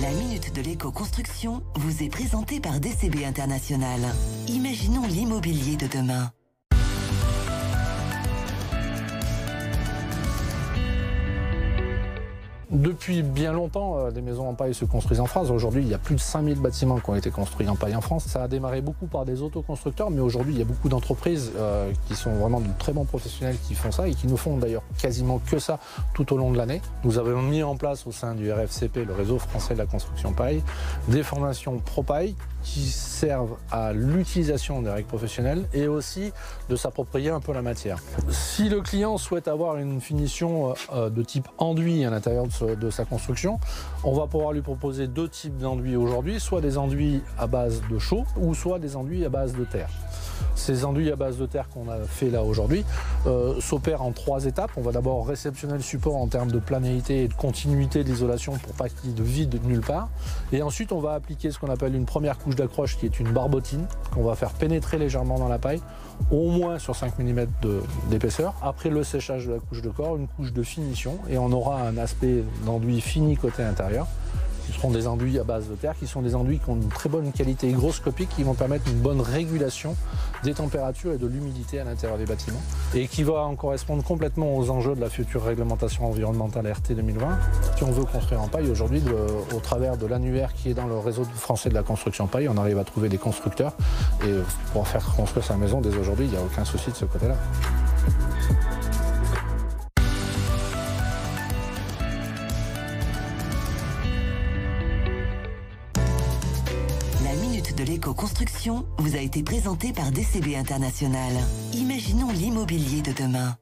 La Minute de l'éco-construction vous est présentée par DCB International. Imaginons l'immobilier de demain. Depuis bien longtemps, des maisons en paille se construisent en France. Aujourd'hui, il y a plus de 5000 bâtiments qui ont été construits en paille en France. Ça a démarré beaucoup par des autoconstructeurs, mais aujourd'hui, il y a beaucoup d'entreprises qui sont vraiment de très bons professionnels qui font ça et qui ne font d'ailleurs quasiment que ça tout au long de l'année. Nous avons mis en place au sein du RFCP, le réseau français de la construction paille, des formations pro-paille qui servent à l'utilisation des règles professionnelles et aussi de s'approprier un peu la matière. Si le client souhaite avoir une finition de type enduit à l'intérieur de sa construction, on va pouvoir lui proposer deux types d'enduits aujourd'hui, soit des enduits à base de chaux ou soit des enduits à base de terre. Ces enduits à base de terre qu'on a fait là aujourd'hui s'opèrent en 3 étapes. On va d'abord réceptionner le support en termes de planéité et de continuité d'isolation pour pas qu'il y ait de vide nulle part. Et ensuite, on va appliquer ce qu'on appelle une première couche d'accroche qui est une barbotine qu'on va faire pénétrer légèrement dans la paille, au moins sur 5 mm d'épaisseur. Après le séchage de la couche de corps, une couche de finition et on aura un aspect d'enduit fini côté intérieur. Ce seront des enduits à base de terre qui sont des enduits qui ont une très bonne qualité hygroscopique qui vont permettre une bonne régulation des températures et de l'humidité à l'intérieur des bâtiments et qui va en correspondre complètement aux enjeux de la future réglementation environnementale RT 2020. Si on veut construire en paille aujourd'hui, au travers de l'annuaire qui est dans le réseau français de la construction paille, on arrive à trouver des constructeurs et pour faire construire sa maison dès aujourd'hui, il n'y a aucun souci de ce côté-là. De l'éco-construction vous a été présentée par DCB International. Imaginons l'immobilier de demain.